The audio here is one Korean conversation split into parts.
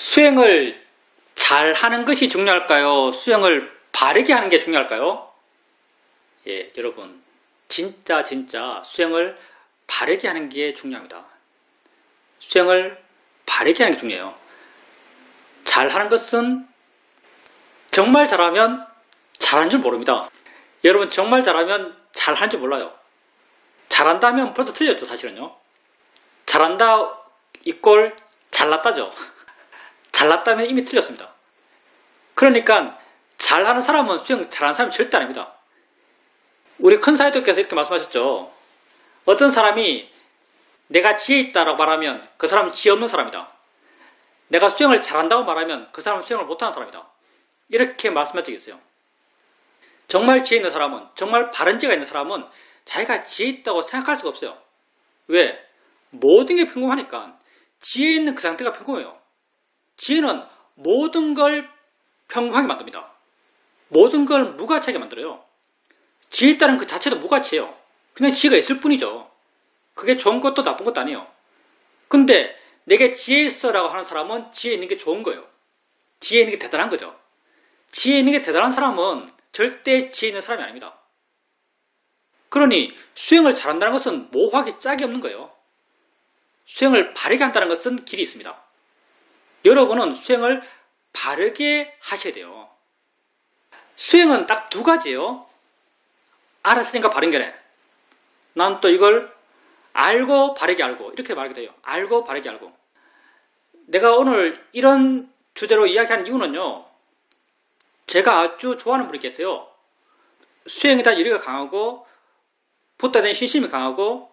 수행을 잘 하는 것이 중요할까요? 수행을 바르게 하는 게 중요할까요? 예, 여러분, 진짜 수행을 바르게 하는 게 중요합니다. 수행을 바르게 하는 게 중요해요. 잘하는 것은 정말 잘하면 잘한 줄 모릅니다. 여러분, 정말 잘하면 잘한 줄 몰라요. 잘한다면 벌써 틀렸죠, 사실은요. 잘한다 이꼴 잘났다죠. 잘났다면 이미 틀렸습니다. 그러니까 잘하는 사람은 수행 잘하는 사람이 절대 아닙니다. 우리 큰 사회도께서 이렇게 말씀하셨죠. 어떤 사람이 내가 지혜 있다라고 말하면 그 사람은 지혜 없는 사람이다. 내가 수행을 잘한다고 말하면 그 사람은 수행을 못하는 사람이다. 이렇게 말씀한 적이 있어요. 정말 지혜 있는 사람은, 정말 바른 지혜가 있는 사람은 자기가 지혜 있다고 생각할 수가 없어요. 왜? 모든 게 평범하니까. 지혜 있는 그 상태가 평범해요. 지혜는 모든 걸 평범하게 만듭니다. 모든 걸 무가치하게 만들어요. 지혜 있다는 그 자체도 무가치예요. 그냥 지혜가 있을 뿐이죠. 그게 좋은 것도 나쁜 것도 아니에요. 근데 내게 지혜 있어라고 하는 사람은 지혜 있는 게 좋은 거예요. 지혜 있는 게 대단한 거죠. 지혜 있는 게 대단한 사람은 절대 지혜 있는 사람이 아닙니다. 그러니 수행을 잘한다는 것은 모호하게 짝이 없는 거예요. 수행을 바르게 한다는 것은 길이 있습니다. 여러분은 수행을 바르게 하셔야 돼요. 수행은 딱 두 가지예요. 알았으니까 바른 게네. 난 또 이걸 알고 바르게 알고 이렇게 말하게 돼요. 알고 바르게 알고. 내가 오늘 이런 주제로 이야기하는 이유는요. 제가 아주 좋아하는 분이 계세요. 수행에 대한 열의가 강하고 붓다에 대한 신심이 강하고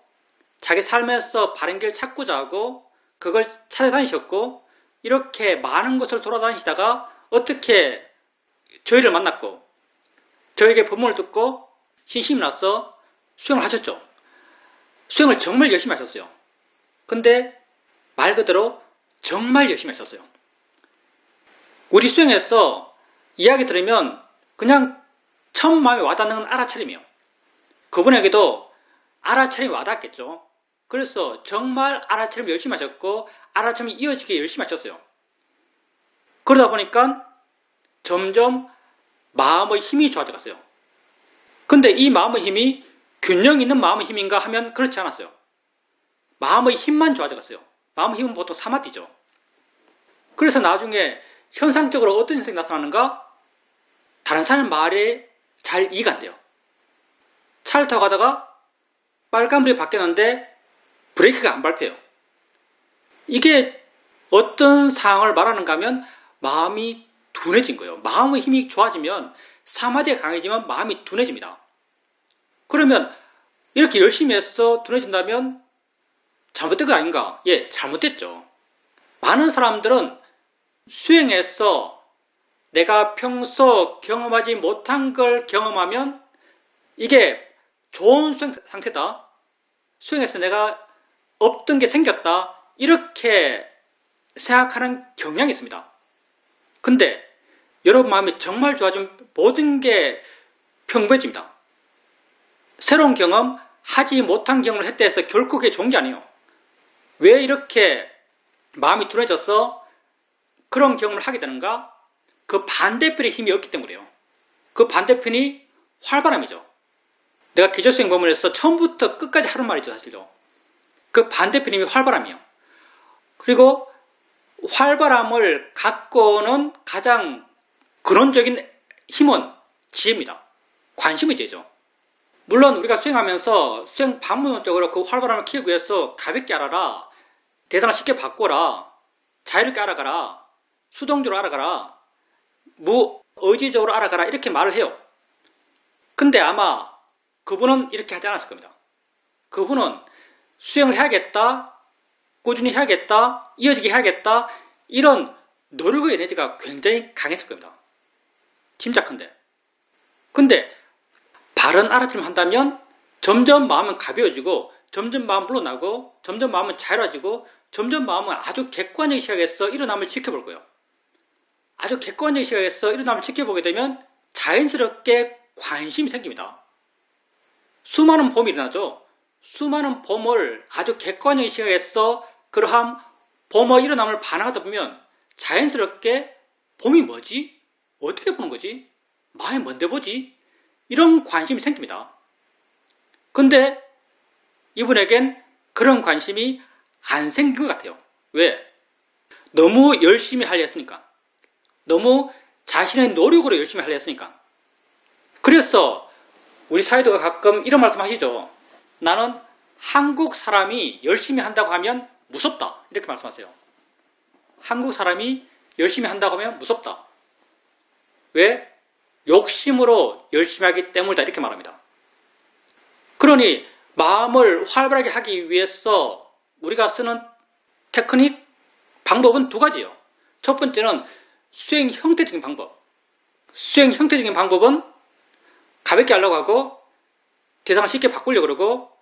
자기 삶에서 바른 길 찾고자 하고 그걸 찾아다니셨고 이렇게 많은 곳을 돌아다니시다가 어떻게 저희를 만났고 저에게 법문을 듣고 신심이 나서 수행을 하셨죠. 수행을 정말 열심히 하셨어요. 근데 말 그대로 정말 열심히 하셨어요. 우리 수행에서 이야기 들으면 그냥 처음 마음에 와닿는 건 알아차림이에요. 그분에게도 알아차림이 와닿았겠죠. 그래서 정말 알아차림 열심히 하셨고 알아차림이 이어지게 열심히 하셨어요. 그러다 보니까 점점 마음의 힘이 좋아져갔어요. 근데 이 마음의 힘이 균형 있는 마음의 힘인가 하면 그렇지 않았어요. 마음의 힘만 좋아져갔어요. 마음의 힘은 보통 사마디죠. 그래서 나중에 현상적으로 어떤 현상이 나타나는가? 다른 사람 말에 잘 이해가 안 돼요. 차를 타고 가다가 빨간불이 바뀌었는데 브레이크가 안 밟혀요. 이게 어떤 상황을 말하는가 하면 마음이 둔해진 거예요. 마음의 힘이 좋아지면 사마디가 강해지면 마음이 둔해집니다. 그러면 이렇게 열심히 해서 둔해진다면 잘못된 거 아닌가? 예, 잘못됐죠. 많은 사람들은 수행에서 내가 평소 경험하지 못한 걸 경험하면 이게 좋은 수행 상태다. 수행에서 내가 없던 게 생겼다. 이렇게 생각하는 경향이 있습니다. 근데 여러분 마음이 정말 좋아지면 모든 게 평범해집니다. 새로운 경험, 하지 못한 경험을 했다 해서 결코 그게 좋은 게 아니에요. 왜 이렇게 마음이 둔해져서 그런 경험을 하게 되는가? 그 반대편의 힘이 없기 때문이에요. 그 반대편이 활바람이죠. 내가 기저수행 법문에서 처음부터 끝까지 하는 말이죠, 사실요. 그 반대편 힘이 활바람이에요. 그리고 활바람을 갖고는 가장 근원적인 힘은 지혜입니다. 관심의 지혜죠. 물론 우리가 수행하면서 수행 반문적으로 그 활바람을 키우기 위해서 가볍게 알아라, 대상을 쉽게 바꿔라, 자유롭게 알아가라, 수동적으로 알아가라, 무의지적으로 알아가라 이렇게 말을 해요. 근데 아마 그분은 이렇게 하지 않았을 겁니다. 그분은 수행을 해야겠다, 꾸준히 해야겠다, 이어지게 해야겠다 이런 노력의 에너지가 굉장히 강했을 겁니다. 짐작컨대. 근데 바른 알아차림 한다면 점점 마음은 가벼워지고 점점 마음은 물러나고 점점 마음은 자유로워지고 점점 마음은 아주 객관적인 시각에서 일어남을 지켜볼 거예요. 아주 객관적인 시각에서 일어남을 지켜보게 되면 자연스럽게 관심이 생깁니다. 수많은 봄이 일어나죠. 수많은 봄을 아주 객관적인 시각에서 그러한 봄의 일어남을 반응하다 보면 자연스럽게 봄이 뭐지? 어떻게 보는 거지? 마음이 뭔데 보지? 이런 관심이 생깁니다. 근데 이분에겐 그런 관심이 안 생긴 것 같아요. 왜? 너무 열심히 하려 했으니까. 너무 자신의 노력으로 열심히 하려 했으니까. 그래서 우리 사회도가 가끔 이런 말씀 하시죠. 나는 한국 사람이 열심히 한다고 하면 무섭다. 이렇게 말씀하세요. 한국 사람이 열심히 한다고 하면 무섭다. 왜? 욕심으로 열심히 하기 때문이다. 이렇게 말합니다. 그러니 마음을 활발하게 하기 위해서 우리가 쓰는 테크닉, 방법은 두 가지예요. 첫 번째는 수행 형태적인 방법. 수행 형태적인 방법은 가볍게 하려고 하고 대상을 쉽게 바꾸려고 그러고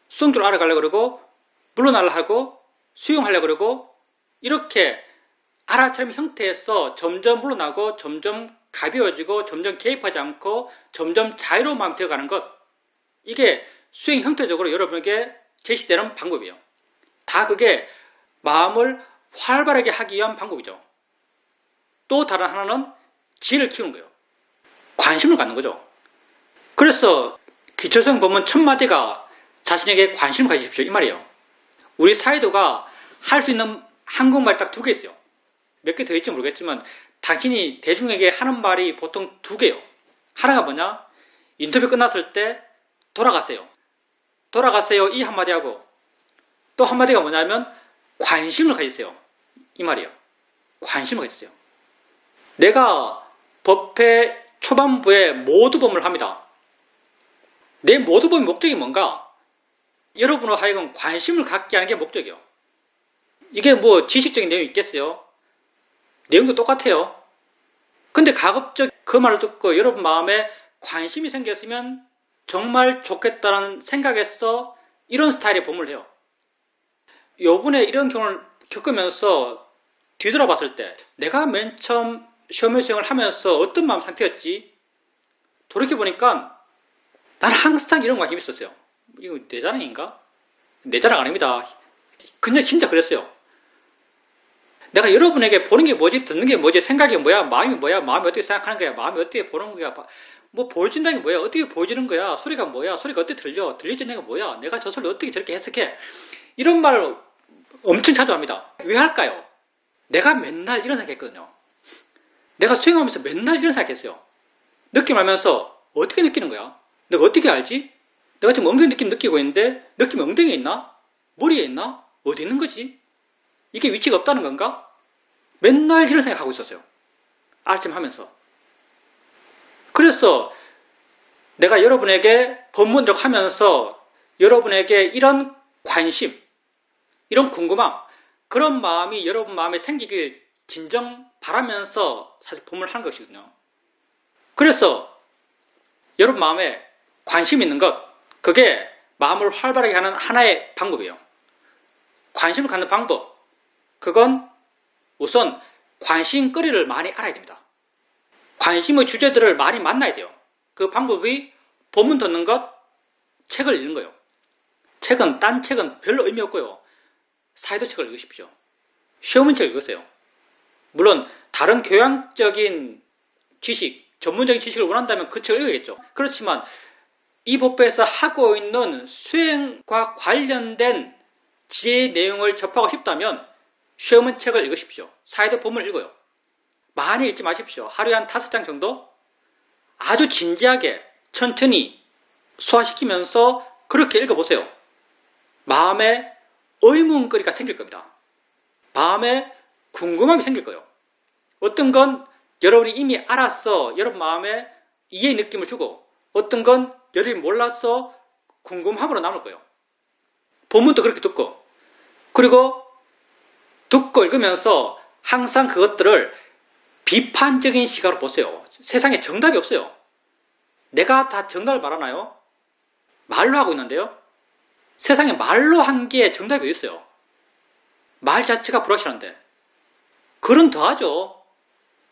수용도를 알아가려고 그러고 물러나려고 하고 수용하려고 그러고 이렇게 알아차림 형태에서 점점 물러나고 점점 가벼워지고 점점 개입하지 않고 점점 자유로운 마음이 되어가는 것, 이게 수행 형태적으로 여러분에게 제시되는 방법이에요. 다 그게 마음을 활발하게 하기 위한 방법이죠. 또 다른 하나는 지혜를 키우는 거예요. 관심을 갖는 거죠. 그래서 기초성 본문 첫 마디가 자신에게 관심을 가지십시오 이 말이에요. 우리 사회도가 할 수 있는 한국말이 딱 두 개 있어요. 몇 개 더 있지 모르겠지만 당신이 대중에게 하는 말이 보통 두 개예요. 하나가 뭐냐? 인터뷰 끝났을 때 돌아가세요. 돌아가세요 이 한마디 하고 또 한마디가 뭐냐면 관심을 가지세요 이 말이에요. 관심을 가지세요. 내가 법회 초반부에 모두범을 합니다. 내 모두범의 목적이 뭔가? 여러분으로 하여금 관심을 갖게 하는 게 목적이에요. 이게 뭐 지식적인 내용이 있겠어요? 내용도 똑같아요. 근데 가급적 그 말을 듣고 여러분 마음에 관심이 생겼으면 정말 좋겠다는 생각에서 이런 스타일의 법문을 해요. 요번에 이런 경험을 겪으면서 뒤돌아봤을 때 내가 맨 처음 시험의 수행을 하면서 어떤 마음 상태였지? 돌이켜보니까 나는 항상 이런 관심이 있었어요. 이거 내 자랑인가? 내 자랑 아닙니다. 그냥 진짜 그랬어요. 내가 여러분에게 보는 게 뭐지, 듣는 게 뭐지, 생각이 뭐야, 마음이 뭐야, 마음이 어떻게 생각하는 거야, 마음이 어떻게 보는 거야, 뭐 보여준다는 게 뭐야, 어떻게 보여주는 거야, 소리가 뭐야, 소리가 어떻게 들려지는 게 뭐야, 내가 저 소리를 어떻게 저렇게 해석해. 이런 말을 엄청 자주 합니다. 왜 할까요? 내가 맨날 이런 생각했거든요. 내가 수행하면서 맨날 이런 생각했어요. 느낌 알면서 어떻게 느끼는 거야? 내가 어떻게 알지? 내가 지금 엉덩이 느낌 느끼고 있는데 느낌이 엉덩이에 있나? 머리에 있나? 어디 있는 거지? 이게 위치가 없다는 건가? 맨날 이런 생각하고 있었어요. 아침하면서. 그래서 내가 여러분에게 법문적 하면서 여러분에게 이런 관심, 이런 궁금함, 그런 마음이 여러분 마음에 생기길 진정 바라면서 사실 법문을 하는 것이거든요. 그래서 여러분 마음에 관심 있는 것, 그게 마음을 활발하게 하는 하나의 방법이에요. 관심을 갖는 방법, 그건 우선 관심거리를 많이 알아야 됩니다. 관심의 주제들을 많이 만나야 돼요. 그 방법이 법문 듣는 것, 책을 읽는 거예요. 책은, 딴 책은 별로 의미 없고요. 사이도 책을 읽으십시오. 시험문책을 읽으세요. 물론 다른 교양적인 지식, 전문적인 지식을 원한다면 그 책을 읽어야겠죠. 그렇지만 이 법배에서 하고 있는 수행과 관련된 지혜의 내용을 접하고 싶다면 시험문 책을 읽으십시오. 사이도 본문을 읽어요. 많이 읽지 마십시오. 하루에 한 5장 정도? 아주 진지하게 천천히 소화시키면서 그렇게 읽어보세요. 마음에 의문거리가 생길 겁니다. 마음에 궁금함이 생길 거예요. 어떤 건 여러분이 이미 알아서 여러분 마음에 이해의 느낌을 주고 어떤 건 여러분이 몰라서 궁금함으로 남을 거예요. 본문도 그렇게 듣고 그리고 듣고 읽으면서 항상 그것들을 비판적인 시각으로 보세요. 세상에 정답이 없어요. 내가 다 정답을 말하나요? 말로 하고 있는데요. 세상에 말로 한 게 정답이 어디 있어요? 말 자체가 불확실한데 글은 더하죠.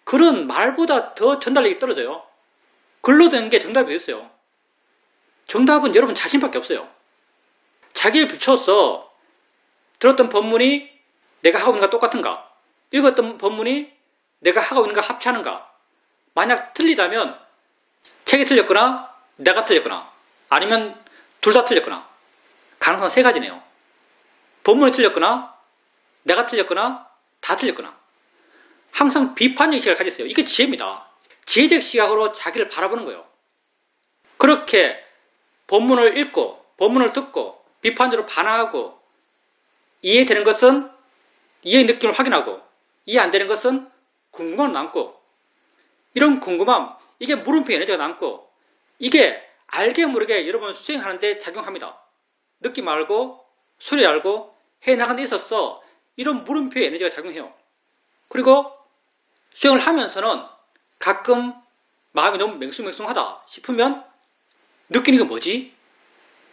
글은 말보다 더 전달력이 떨어져요. 글로 된 게 정답이 어디 있어요? 정답은 여러분 자신밖에 없어요. 자기를 비춰서 들었던 법문이 내가 하고 있는 것과 똑같은가? 읽었던 본문이 내가 하고 있는 거 합치하는가? 만약 틀리다면 책이 틀렸거나 내가 틀렸거나 아니면 둘 다 틀렸거나 가능성 세 가지네요. 본문이 틀렸거나 내가 틀렸거나 다 틀렸거나 항상 비판적 시각을 가졌어요. 이게 지혜입니다. 지혜적 시각으로 자기를 바라보는 거예요. 그렇게 본문을 읽고 본문을 듣고 비판적으로 반항하고 이해되는 것은 이해의 느낌을 확인하고 이해 안 되는 것은 궁금함을 남고 이런 궁금함, 이게 물음표 에너지가 남고 이게 알게 모르게 여러분 수행하는데 작용합니다. 느낌 알고 소리 알고 해나가는 데 있어서 이런 물음표의 에너지가 작용해요. 그리고 수행을 하면서는 가끔 마음이 너무 맹숭맹숭하다 싶으면 느끼는 게 뭐지?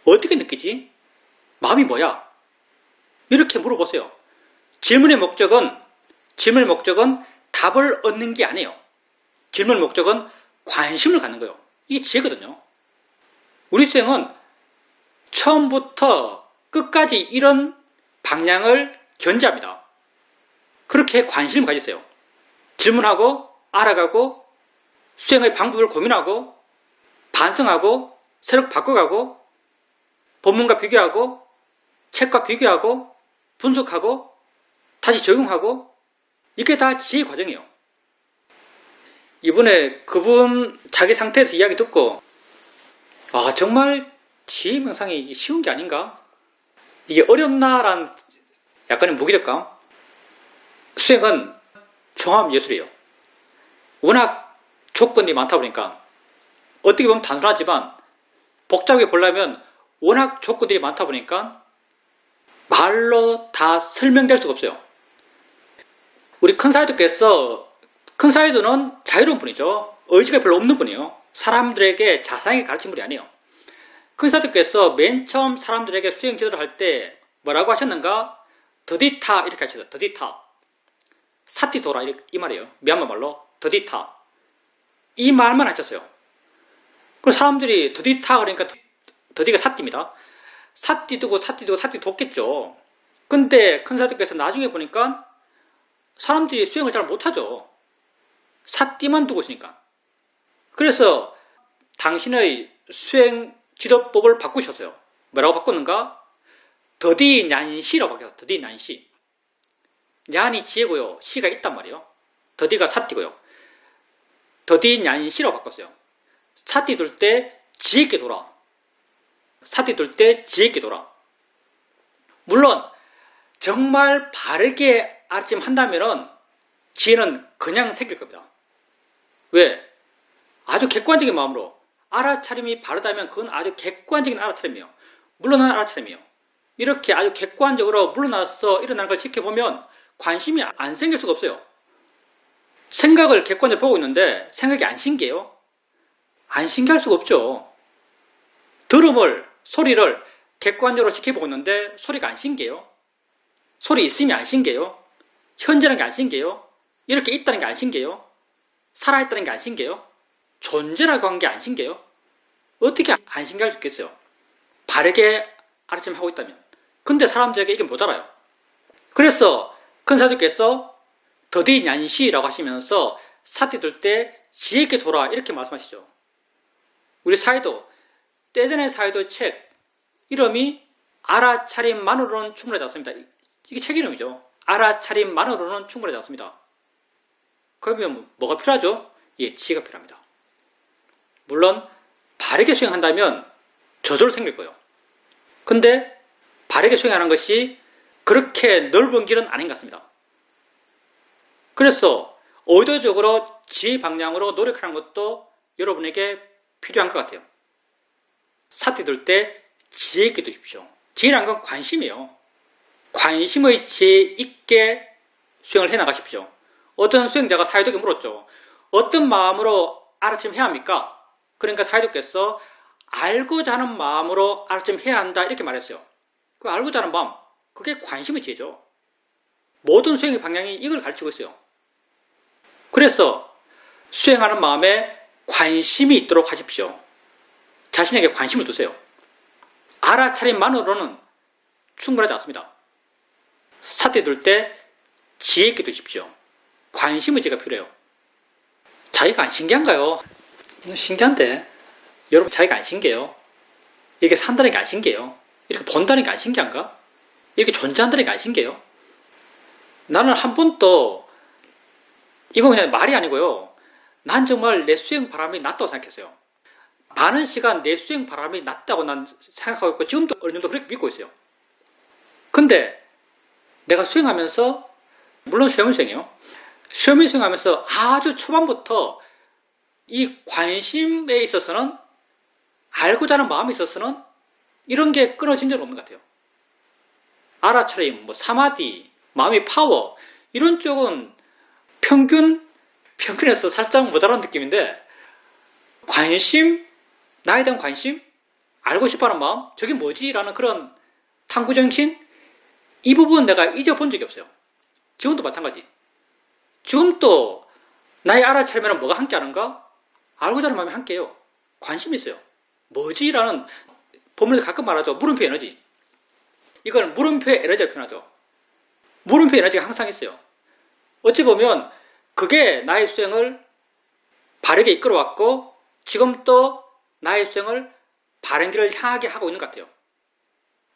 어떻게 느끼지? 마음이 뭐야? 이렇게 물어보세요. 질문의 목적은 답을 얻는 게 아니에요. 질문의 목적은 관심을 갖는 거예요. 이게 지혜거든요. 우리 수행은 처음부터 끝까지 이런 방향을 견지합니다. 그렇게 관심을 가졌어요. 질문하고 알아가고 수행의 방법을 고민하고 반성하고 새롭게 바꿔가고 본문과 비교하고 책과 비교하고 분석하고 다시 적용하고 이게 다 지혜 과정이에요. 이번에 그분 자기 상태에서 이야기 듣고 정말 지혜 명상이 쉬운 게 아닌가? 이게 어렵나라는 약간의 무기력감? 수행은 종합 예술이에요. 워낙 조건이 많다 보니까 어떻게 보면 단순하지만 복잡하게 보려면 워낙 조건들이 많다 보니까 말로 다 설명될 수가 없어요. 우리 큰 사이도는 자유로운 분이죠. 의지가 별로 없는 분이에요. 사람들에게 자상하게 가르친 분이 아니에요. 큰 사이도께서 맨 처음 사람들에게 수행 지도를 할 때 뭐라고 하셨는가? 더디타 이렇게 하셨어요. 더디타. 사띠도라 이 말이에요. 미얀마 말로 더디타. 이 말만 하셨어요. 그래서 사람들이 더디타 그러니까 더디가 사띠입니다. 사띠 두고 사띠 돕겠죠. 근데 큰 사이도께서 나중에 보니까 사람들이 수행을 잘 못하죠. 사띠만 두고 있으니까. 그래서 당신의 수행 지도법을 바꾸셨어요. 뭐라고 바꿨는가? 더디 냔시라고 바뀌었어요. 더디 냔시. 냔이 지혜고요. 시가 있단 말이에요. 더디가 사띠고요. 더디 냔시라고 바꿨어요. 사띠 둘 때 지혜 있게 돌아. 사띠 둘 때 지혜 있게 돌아. 물론 정말 바르게 알아차림한다면 지혜는 그냥 생길 겁니다. 왜? 아주 객관적인 마음으로 알아차림이 바르다면 그건 아주 객관적인 알아차림이에요. 물러나는 알아차림이에요. 이렇게 아주 객관적으로 물러나서 일어나는 걸 지켜보면 관심이 안 생길 수가 없어요. 생각을 객관적으로 보고 있는데 생각이 안 신기해요? 안 신기할 수가 없죠. 소리를 객관적으로 지켜보고 있는데 소리가 안 신기해요? 소리 있으면 안 신기해요? 현재라는 게 안 신기해요? 이렇게 있다는 게 안 신기해요? 살아있다는 게 안 신기해요? 존재라고 한 게 안 신기해요? 어떻게 안 신기할 수 있겠어요? 바르게 알아차림하고 있다면. 근데 사람들에게 이게 못 알아요. 그래서 큰 사주께서 더디 냔시라고 하시면서 사띠 들 때 지혜 있게 돌아 이렇게 말씀하시죠. 우리 사이도 떼전의 사이도 책 이름이 알아차림만으로는 충분하지 않습니다. 이게 책 이름이죠. 알아차림만으로는 충분하지 않습니다. 그러면 뭐가 필요하죠? 예, 지혜가 필요합니다. 물론 바르게 수행한다면 저절로 생길 거예요. 근데 바르게 수행하는 것이 그렇게 넓은 길은 아닌 것 같습니다. 그래서 의도적으로 지혜 방향으로 노력하는 것도 여러분에게 필요한 것 같아요. 사띠 들 때 지혜 있게 두십시오. 지혜란 건 관심이에요. 관심의 지혜 있게 수행을 해나가십시오. 어떤 수행자가 사이도에게 물었죠. 어떤 마음으로 알아차림해야 합니까? 그러니까 사이도께서 알고자 하는 마음으로 알아차림해야 한다 이렇게 말했어요. 그 알고자 하는 마음, 그게 관심의 지혜죠. 모든 수행의 방향이 이걸 가르치고 있어요. 그래서 수행하는 마음에 관심이 있도록 하십시오. 자신에게 관심을 두세요. 알아차림만으로는 충분하지 않습니다. 사띠 들 때 지혜 있게 두십시오. 관심의 지혜가 필요해요. 자기가 안 신기한가요? 신기한데. 여러분 자기가 안 신기해요? 이렇게 산다는 게 안 신기해요? 이렇게 본다는 게 안 신기한가? 이렇게 존재한다는 게 안 신기해요? 나는 한 번도 이거 그냥 말이 아니고요. 난 정말 내 수행 바람이 낮다고 생각했어요. 많은 시간 내 수행 바람이 낮다고 난 생각하고 있고 지금도 어느 정도 그렇게 믿고 있어요. 근데 내가 수행하면서 물론 시험을 수행해요. 시험을 수행하면서 아주 초반부터 이 관심에 있어서는 알고자 하는 마음에 있어서는 이런 게 끊어진 적은 없는 것 같아요. 알아차림, 사마디, 마음의 파워 이런 쪽은 평균에서 살짝 모자란 느낌인데 관심, 나에 대한 관심, 알고 싶어하는 마음, 저게 뭐지? 라는 그런 탐구정신 이 부분 내가 잊어본 적이 없어요. 지금도 마찬가지. 지금도 나의 알아차림이랑 뭐가 함께하는가? 알고자 하는 마음이 함께해요. 관심이 있어요. 뭐지? 라는 본문에서 가끔 말하죠. 물음표 에너지. 이걸 물음표의 에너지를 표현하죠. 물음표 에너지가 항상 있어요. 어찌 보면 그게 나의 수행을 바르게 이끌어왔고 지금 또 나의 수행을 바른 길을 향하게 하고 있는 것 같아요.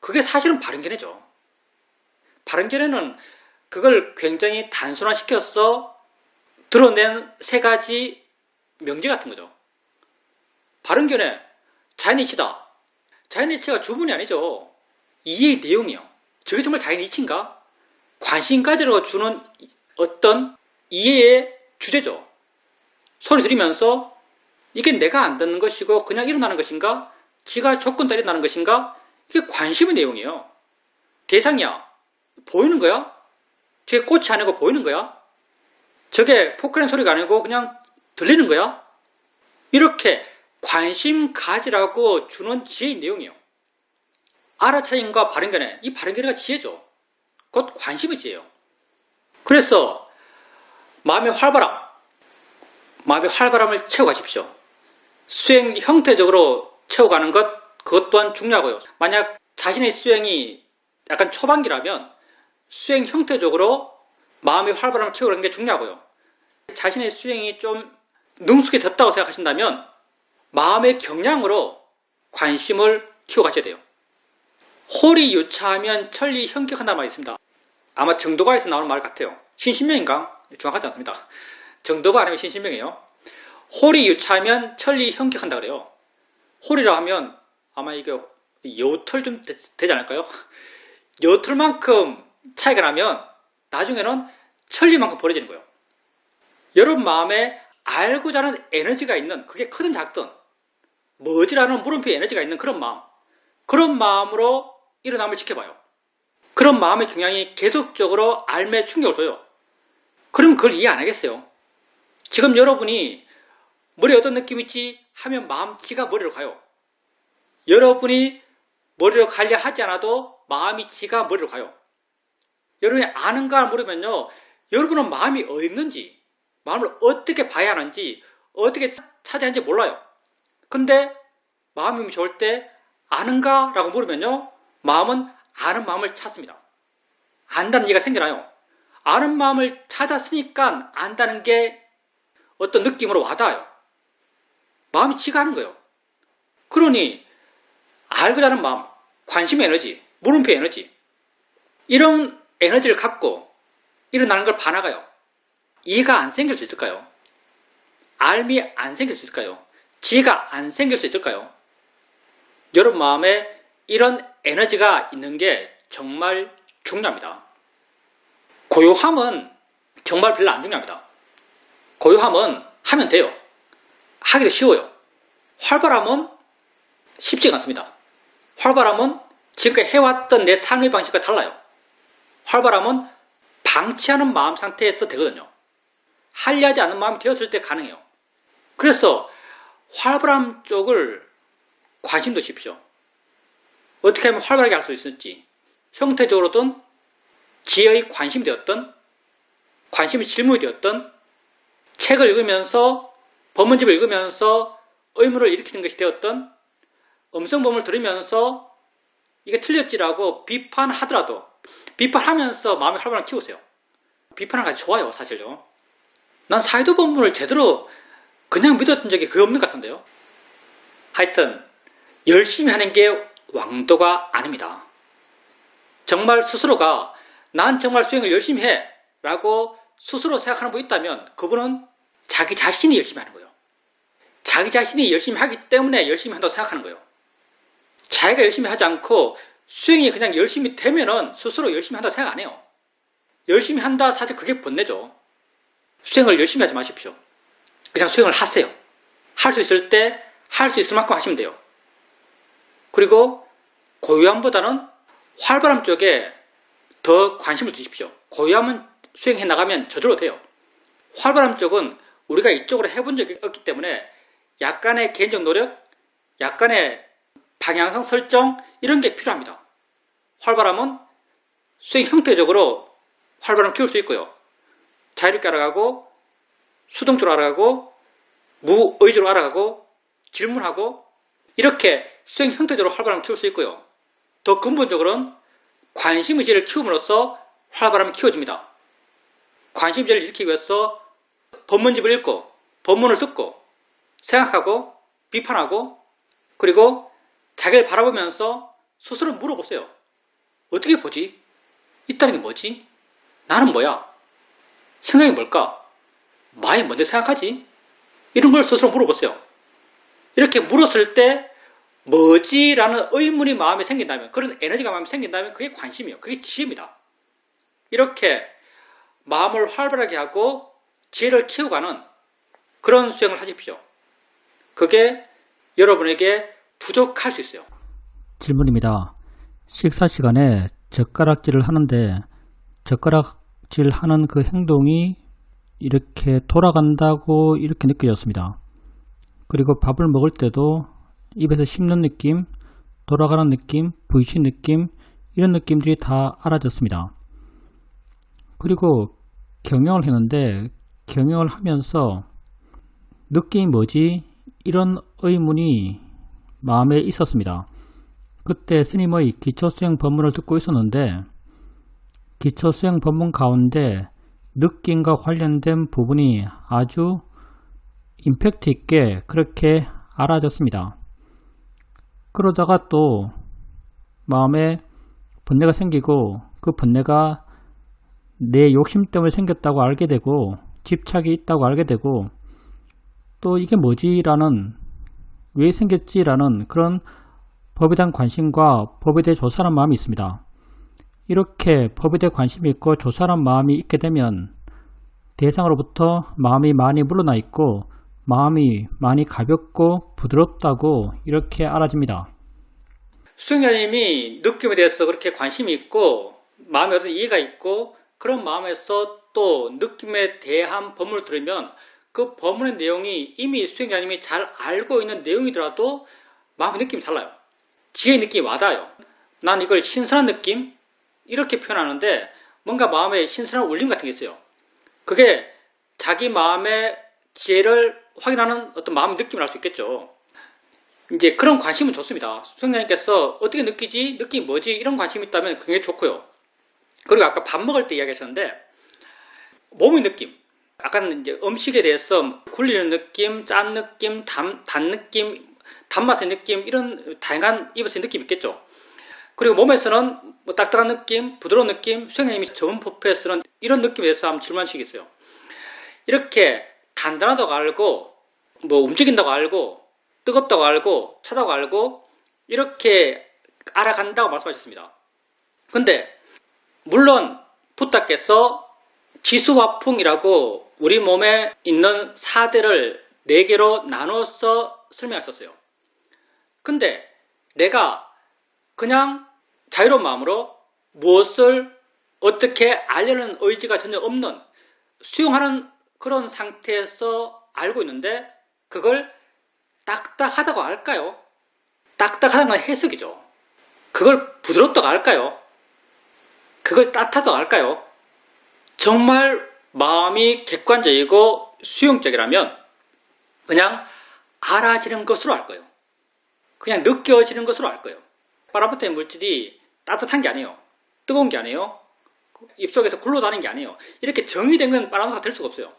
그게 사실은 바른 견해죠. 바른 견해는 그걸 굉장히 단순화시켜서 드러낸 세 가지 명제 같은 거죠. 바른 견해, 자연이치다. 자연이치가 주문이 아니죠. 이해의 내용이요. 저게 정말 자연이치인가? 관심 가지러 주는 어떤 이해의 주제죠. 소리 들으면서 이게 내가 안 듣는 것이고 그냥 일어나는 것인가? 지가 조건 따라 일어나는 것인가? 이게 관심의 내용이에요. 대상이야. 보이는 거야? 저게 꽃이 아니고 보이는 거야? 저게 포크레인 소리가 아니고 그냥 들리는 거야? 이렇게 관심 가지라고 주는 지혜의 내용이에요. 알아차림과 바른견해. 이 바른견해가 지혜죠. 곧 관심의 지혜예요. 그래서 마음의 활발함을 채워가십시오. 수행 형태적으로 채워가는 그것 또한 중요하고요. 만약 자신의 수행이 약간 초반기라면 수행 형태적으로 마음의 활발함을 키우는 게 중요하고요. 자신의 수행이 좀 능숙해졌다고 생각하신다면 마음의 경량으로 관심을 키워가셔야 돼요. 홀이 유차하면 천리 현격한다는 말이 있습니다. 아마 정도가에서 나오는 말 같아요. 신신명인가? 정확하지 않습니다. 정도가 아니면 신신명이에요. 홀이 유차하면 천리 현격한다 그래요. 홀이라 하면 아마 이게 여털 좀 되지 않을까요? 여털만큼 차이가 나면 나중에는 천리만큼 벌어지는 거예요. 여러분 마음에 알고자 하는 에너지가 있는, 그게 크든 작든 뭐지라는 물음표 에너지가 있는 그런 마음으로 일어남을 지켜봐요. 그런 마음의 경향이 계속적으로 삶에 충격을 줘요. 그럼 그걸 이해 안 하겠어요? 지금 여러분이 머리에 어떤 느낌이 있지 하면 지가 머리로 가요. 여러분이 머리로 가려 하지 않아도 마음이 지가 머리로 가요. 여러분이 아는가 물으면요, 여러분은 마음이 어디 있는지, 마음을 어떻게 봐야 하는지, 어떻게 찾아야 하는지 몰라요. 근데 마음이 좋을 때 아는가? 라고 물으면요, 마음은 아는 마음을 찾습니다. 안다는 얘기가 생겨나요. 아는 마음을 찾았으니까 안다는 게 어떤 느낌으로 와닿아요. 마음이 지가 하는 거예요. 그러니 알고자 하는 마음, 관심의 에너지, 물음표 에너지, 이런 에너지를 갖고 일어나는 걸 봐나가요. 이해가 안 생길 수 있을까요? 알미 안 생길 수 있을까요? 지혜가 안 생길 수 있을까요? 여러분 마음에 이런 에너지가 있는 게 정말 중요합니다. 고요함은 정말 별로 안 중요합니다. 고요함은 하면 돼요. 하기도 쉬워요. 활발함은 쉽지가 않습니다. 활발함은 지금까지 해왔던 내 삶의 방식과 달라요. 활발함은 방치하는 마음 상태에서 되거든요. 하려하지 않는 마음이 되었을 때 가능해요. 그래서 활발함 쪽을 관심 두십시오. 어떻게 하면 활발하게 할 수 있을지, 형태적으로든 지혜의 관심이 되었던, 관심의 질문이 되었던, 책을 읽으면서, 법문집을 읽으면서 의문을 일으키는 것이 되었던, 음성법을 들으면서 이게 틀렸지라고 비판하더라도 비판하면서 마음의 활발함을 키우세요. 비판하는 것이 좋아요, 사실요. 난 사이드 본문을 제대로 그냥 믿었던 적이 거의 없는 것 같은데요. 하여튼 열심히 하는 게 왕도가 아닙니다. 정말 스스로가 난 정말 수행을 열심히 해 라고 스스로 생각하는 분 있다면 그분은 자기 자신이 열심히 하는 거예요. 자기 자신이 열심히 하기 때문에 열심히 한다고 생각하는 거예요. 자기가 열심히 하지 않고 수행이 그냥 열심히 되면은 스스로 열심히 한다고 생각 안 해요. 열심히 한다, 사실 그게 번뇌죠. 수행을 열심히 하지 마십시오. 그냥 수행을 하세요. 할 수 있을 때 할 수 있을 만큼 하시면 돼요. 그리고 고요함보다는 활발함 쪽에 더 관심을 두십시오. 고요함은 수행해 나가면 저절로 돼요. 활발함 쪽은 우리가 이쪽으로 해본 적이 없기 때문에 약간의 개인적 노력, 약간의 방향성 설정 이런 게 필요합니다. 활발함은 수행 형태적으로 활발함을 키울 수 있고요. 자유롭게 알아가고 수동적으로 알아가고 무의지로 알아가고 질문하고 이렇게 수행 형태적으로 활발함을 키울 수 있고요. 더 근본적으로는 관심의식을 키움으로써 활발함을 키워줍니다. 관심의식을 일으키기 위해서 법문집을 읽고 법문을 듣고 생각하고 비판하고 그리고 자기를 바라보면서 스스로 물어보세요. 어떻게 보지? 있다는 게 뭐지? 나는 뭐야? 생각이 뭘까? 마음이 뭔데 생각하지? 이런 걸 스스로 물어보세요. 이렇게 물었을 때 뭐지? 라는 의문이 마음에 생긴다면 그런 에너지가 마음에 생긴다면 그게 관심이에요. 그게 지혜입니다. 이렇게 마음을 활발하게 하고 지혜를 키워가는 그런 수행을 하십시오. 그게 여러분에게 부족할 수 있어요. 질문입니다. 식사 시간에 젓가락질을 하는데 젓가락질 하는 그 행동이 이렇게 돌아간다고 이렇게 느껴졌습니다. 그리고 밥을 먹을 때도 입에서 씹는 느낌, 돌아가는 느낌, 부딪힌 느낌 이런 느낌들이 다 알아졌습니다. 그리고 경영을 했는데 경영을 하면서 느낌이 뭐지? 이런 의문이 마음에 있었습니다. 그때 스님의 기초수행 법문을 듣고 있었는데 기초수행 법문 가운데 느낌과 관련된 부분이 아주 임팩트 있게 그렇게 알아졌습니다. 그러다가 또 마음에 번뇌가 생기고 그 번뇌가 내 욕심 때문에 생겼다고 알게 되고 집착이 있다고 알게 되고 또 이게 뭐지? 라는 왜 생겼지? 라는 그런 법에 대한 관심과 법에 대해 조사하는 마음이 있습니다. 이렇게 법에 대해 관심이 있고 조사하는 마음이 있게 되면 대상으로부터 마음이 많이 물러나 있고 마음이 많이 가볍고 부드럽다고 이렇게 알아집니다. 수행자님이 느낌에 대해서 그렇게 관심이 있고 마음에 어떤 이해가 있고 그런 마음에서 또 느낌에 대한 법문을 들으면 그 법문의 내용이 이미 수행자님이 잘 알고 있는 내용이더라도 마음의 느낌이 달라요. 지혜의 느낌이 와닿아요. 난 이걸 신선한 느낌? 이렇게 표현하는데 뭔가 마음에 신선한 울림 같은 게 있어요. 그게 자기 마음의 지혜를 확인하는 어떤 마음의 느낌을 알 수 있겠죠. 이제 그런 관심은 좋습니다. 수행자님께서 어떻게 느끼지? 느낌이 뭐지? 이런 관심이 있다면 굉장히 좋고요. 그리고 아까 밥 먹을 때 이야기하셨는데 몸의 느낌. 아까는 이제 음식에 대해서 굴리는 느낌, 짠 느낌, 단 느낌, 단맛의 느낌 이런 다양한 입에서의 느낌이 있겠죠. 그리고 몸에서는 뭐 딱딱한 느낌, 부드러운 느낌, 수행자님이 전문 법에서는 이런 느낌에 대해서 한번 질문하시겠어요. 이렇게 단단하다고 알고 뭐 움직인다고 알고 뜨겁다고 알고 차다고 알고 이렇게 알아간다고 말씀하셨습니다. 근데 물론 부탁께서 지수화풍이라고 우리 몸에 있는 4대를 4개로 나눠서 설명하셨어요. 근데 내가 그냥 자유로운 마음으로 무엇을 어떻게 알려는 의지가 전혀 없는 수용하는 그런 상태에서 알고 있는데 그걸 딱딱하다고 알까요? 딱딱하다는 건 해석이죠. 그걸 부드럽다고 알까요? 그걸 따뜻하다고 알까요? 정말 마음이 객관적이고 수용적이라면 그냥 알아지는 것으로 알 거예요. 그냥 느껴지는 것으로 알 거예요. 빨아붙은 물질이 따뜻한 게 아니에요. 뜨거운 게 아니에요. 입속에서 굴러다니는 게 아니에요. 이렇게 정의된 건 빨아마사가 될 수가 없어요.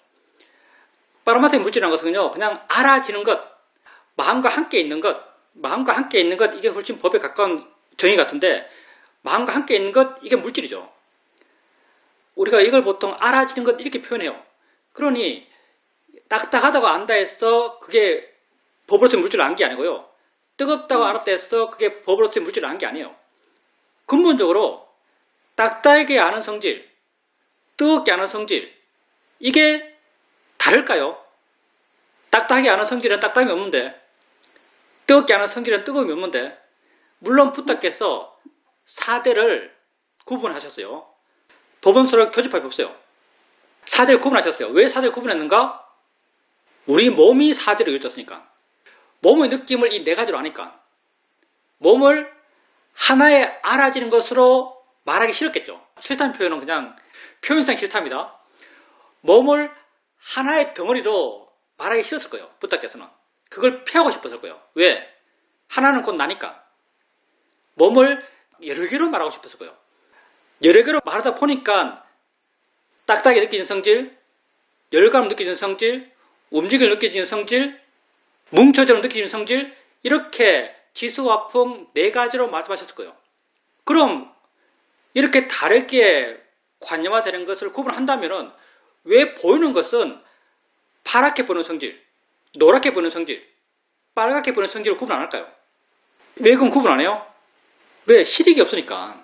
빨아마사의 물질이라는 것은요, 그냥 알아지는 것, 마음과 함께 있는 것, 이게 훨씬 법에 가까운 정의 같은데, 마음과 함께 있는 것, 이게 물질이죠. 우리가 이걸 보통 알아지는 것 이렇게 표현해요. 그러니 딱딱하다고 안다 해서 그게 법으로서의 물질을 안 게 아니고요. 뜨겁다고 알았다 해서 그게 법으로서의 물질을 안 게 아니에요. 근본적으로 딱딱하게 아는 성질, 뜨겁게 아는 성질, 이게 다를까요? 딱딱하게 아는 성질은 딱딱함이 없는데, 뜨겁게 아는 성질은 뜨거움이 없는데, 물론 부탁께서 4대를 구분하셨어요. 법은 서로 교집합이 없어요. 4대를 구분하셨어요. 왜 4대를 구분했는가? 우리 몸이 4대로 이루어졌으니까. 몸의 느낌을 이 4가지로 아니까. 몸을 하나에 알아지는 것으로 말하기 싫었겠죠. 싫다는 표현은 그냥 표현상 싫답니다. 몸을 하나의 덩어리로 말하기 싫었을 거예요. 부탁께서는. 그걸 피하고 싶었을 거예요. 왜? 하나는 곧 나니까. 몸을 여러 개로 말하고 싶었을 거예요. 여러 개로 말하다 보니까 딱딱하게 느껴지는 성질, 열감을 느껴지는 성질, 움직임을 느껴지는 성질, 뭉쳐져서 느껴지는 성질, 이렇게 지수화풍 4가지로 말씀하셨을 거예요. 그럼 이렇게 다르게 관념화되는 것을 구분한다면 왜 보이는 것은 파랗게 보이는 성질, 노랗게 보이는 성질, 빨갛게 보이는 성질을 구분 안 할까요? 왜 그건 구분 안 해요? 왜? 실익이 없으니까.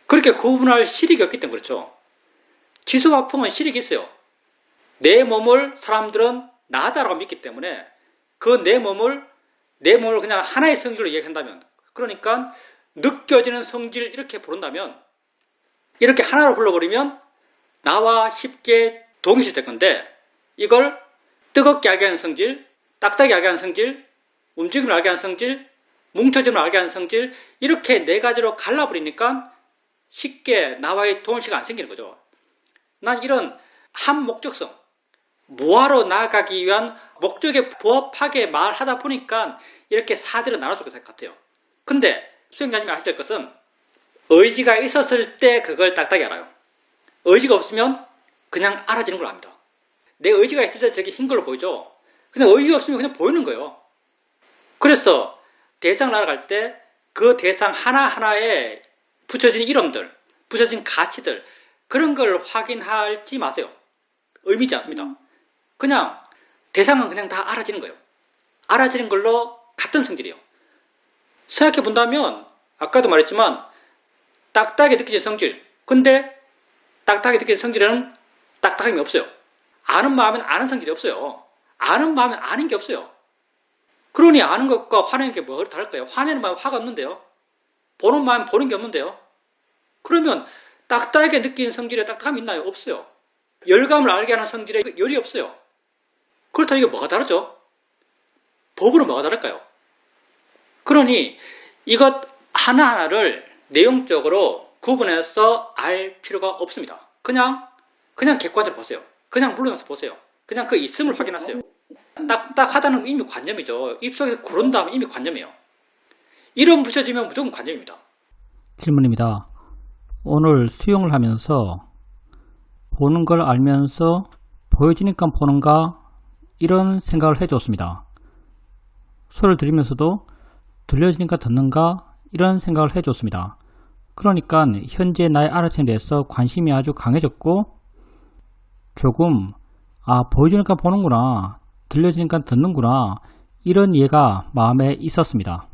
그렇게 구분할 실익이 없기 때문에 그렇죠. 지수화풍은 실익이 있어요. 내 몸을 사람들은 나다라고 믿기 때문에 그 내 몸을 그냥 하나의 성질로 이야기한다면, 그러니까 느껴지는 성질 이렇게 부른다면, 이렇게 하나로 불러버리면 나와 쉽게 동일시 될 건데, 이걸 뜨겁게 알게 하는 성질, 딱딱하게 알게 하는 성질, 움직임을 알게 하는 성질, 뭉쳐짐을 알게 하는 성질, 이렇게 4가지로 갈라버리니까 쉽게 나와의 동일시가 안 생기는 거죠. 난 이런 한 목적성, 뭐하러 나아가기 위한 목적에 부합하게 말하다 보니까 이렇게 4대로 나눠줄 것 같아요. 근데 수행자님이 아셔야 될 것은 의지가 있었을 때 그걸 딱딱히 알아요. 의지가 없으면 그냥 알아지는 걸 압니다. 내 의지가 있을 때 저게 흰 걸로 보이죠. 근데 의지가 없으면 그냥 보이는 거예요. 그래서 대상을 알아갈 때 그 대상 하나하나에 붙여진 이름들, 붙여진 가치들, 그런 걸 확인하지 마세요. 의미 있지 않습니다. 그냥 대상은 그냥 다 알아지는 거예요. 알아지는 걸로 같은 성질이에요. 생각해 본다면 아까도 말했지만 딱딱하게 느껴지는 성질, 근데 딱딱하게 느껴지는 성질에는 딱딱함이 없어요. 아는 마음은 아는 성질이 없어요. 아는 마음은 아는 게 없어요. 그러니 아는 것과 화내는 게 뭐가 다를까요? 화내는 마음은 화가 없는데요. 보는 마음은 보는 게 없는데요. 그러면 딱딱하게 느끼는 성질에 딱딱함이 있나요? 없어요. 열감을 알게 하는 성질에 열이 없어요. 그렇다면 이게 뭐가 다르죠? 법으로 뭐가 다를까요? 그러니 이것 하나하나를 내용적으로 구분해서 알 필요가 없습니다. 그냥 객관적으로 보세요. 그냥 물러나서 보세요. 그냥 그 있음을 확인하세요. 딱딱하다는 이미 관념이죠. 입속에서 구른다면 이미 관념이에요. 이름 붙여지면 무조건 관념입니다. 질문입니다. 오늘 수용을 하면서 보는 걸 알면서 보여지니까 보는가 이런 생각을 해줬습니다. 소리를 들으면서도 들려지니까 듣는가 이런 생각을 해줬습니다. 그러니까 현재 나의 알아채는 데서 관심이 아주 강해졌고 조금 보여주니까 보는구나, 들려지니까 듣는구나 이런 이해가 마음에 있었습니다.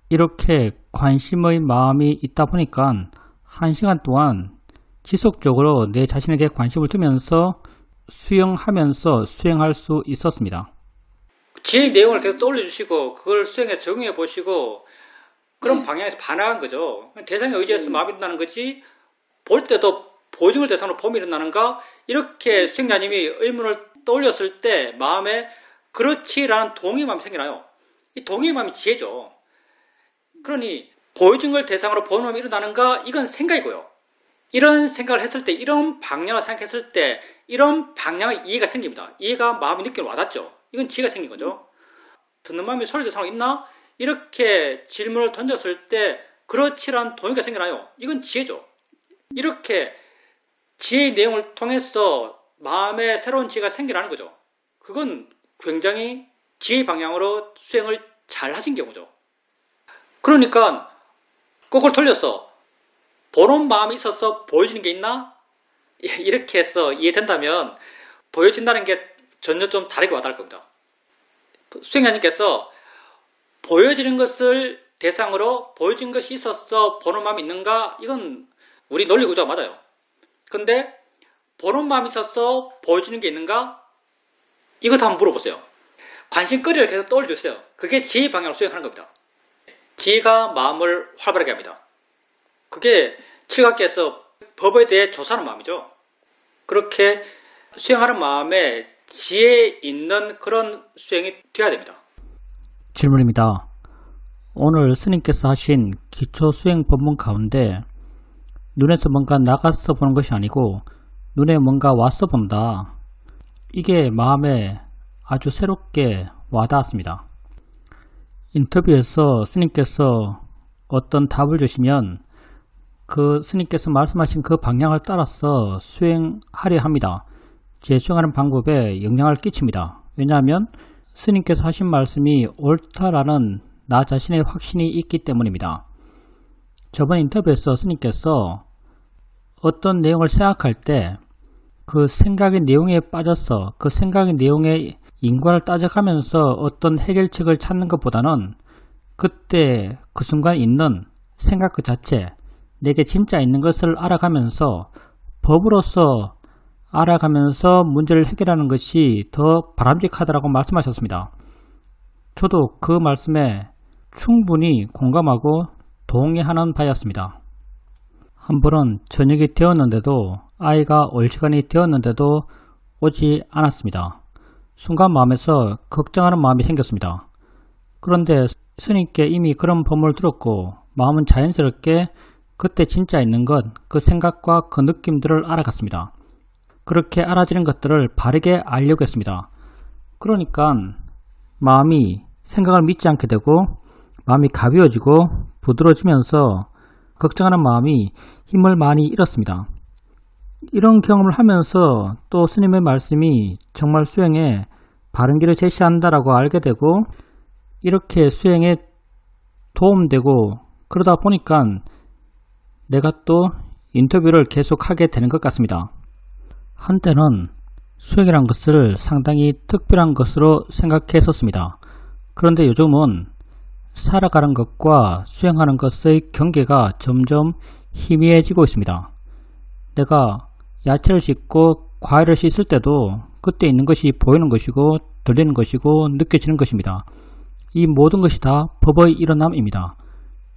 이렇게 관심의 마음이 있다 보니까 1시간 동안 지속적으로 내 자신에게 관심을 두면서 수행하면서 수행할 수 있었습니다. 지혜 내용을 계속 떠올려주시고 그걸 수행에 적용해 보시고 그런 방향에서 반응한 거죠. 대상에 의지해서 마음이 일어나는 거지 볼 때도 보증을 대상으로 봄이 일어나는가 이렇게 수행자님이 의문을 떠올렸을 때 마음에 그렇지라는 동의 마음이 생겨나요. 이 동의 마음이 지혜죠. 그러니 보여준 걸 대상으로 보는 마음이 일어나는가 이건 생각이고요. 이런 생각을 했을 때 이런 방향을 생각했을 때 이런 방향의 이해가 생깁니다. 이해가 마음이 느끼는 와닿죠. 이건 지혜가 생긴 거죠. 듣는 마음이 소리 대상으로 있나? 이렇게 질문을 던졌을 때 그렇지란 동의가 생겨나요. 이건 지혜죠. 이렇게 지혜의 내용을 통해서 마음에 새로운 지혜가 생겨나는 거죠. 그건 굉장히 지혜의 방향으로 수행을 잘 하신 경우죠. 그러니까 거꾸로 돌려서 보는 마음이 있어서 보여지는 게 있나? 이렇게 해서 이해된다면 보여진다는 게 전혀 좀 다르게 와닿을 겁니다. 수행자님께서 보여지는 것을 대상으로 보여진 것이 있어서 보는 마음이 있는가? 이건 우리 논리 구조가 맞아요. 근데 보는 마음이 있어서 보여지는 게 있는가? 이것도 한번 물어보세요. 관심거리를 계속 떠올려주세요. 그게 지혜의 방향으로 수행하는 겁니다. 지혜가 마음을 활발하게 합니다. 그게 칠각계에서 법에 대해 조사하는 마음이죠. 그렇게 수행하는 마음에 지혜 있는 그런 수행이 되어야 됩니다. 질문입니다. 오늘 스님께서 하신 기초 수행 법문 가운데 눈에서 뭔가 나가서 보는 것이 아니고 눈에 뭔가 와서 본다. 이게 마음에 아주 새롭게 와닿았습니다. 인터뷰에서 스님께서 어떤 답을 주시면 그 스님께서 말씀하신 그 방향을 따라서 수행하려 합니다. 제 수행하는 방법에 영향을 끼칩니다. 왜냐하면 스님께서 하신 말씀이 옳다라는 나 자신의 확신이 있기 때문입니다. 저번 인터뷰에서 스님께서 어떤 내용을 생각할 때 그 생각의 내용에 빠져서 그 생각의 내용의 인과를 따져가면서 어떤 해결책을 찾는 것보다는 그때 그 순간 있는 생각 그 자체, 내게 진짜 있는 것을 알아가면서 법으로서 알아가면서 문제를 해결하는 것이 더 바람직하다고 말씀하셨습니다. 저도 그 말씀에 충분히 공감하고 동의하는 바였습니다. 한 번은 저녁이 되었는데도 아이가 올 시간이 되었는데도 오지 않았습니다. 순간 마음에서 걱정하는 마음이 생겼습니다. 그런데 스님께 이미 그런 법문을 들었고 마음은 자연스럽게 그때 진짜 있는 것, 그 생각과 그 느낌들을 알아갔습니다. 그렇게 알아지는 것들을 바르게 알려고 했습니다. 그러니까 마음이 생각을 믿지 않게 되고 마음이 가벼워지고 부드러워지면서 걱정하는 마음이 힘을 많이 잃었습니다. 이런 경험을 하면서 또 스님의 말씀이 정말 수행에 바른 길을 제시한다라고 알게 되고 이렇게 수행에 도움되고 그러다 보니까 내가 또 인터뷰를 계속하게 되는 것 같습니다. 한때는 수행이란 것을 상당히 특별한 것으로 생각했었습니다. 그런데 요즘은 살아가는 것과 수행하는 것의 경계가 점점 희미해지고 있습니다. 내가 야채를 씻고 과일을 씻을 때도 그때 있는 것이 보이는 것이고 들리는 것이고 느껴지는 것입니다. 이 모든 것이 다 법의 일어남입니다.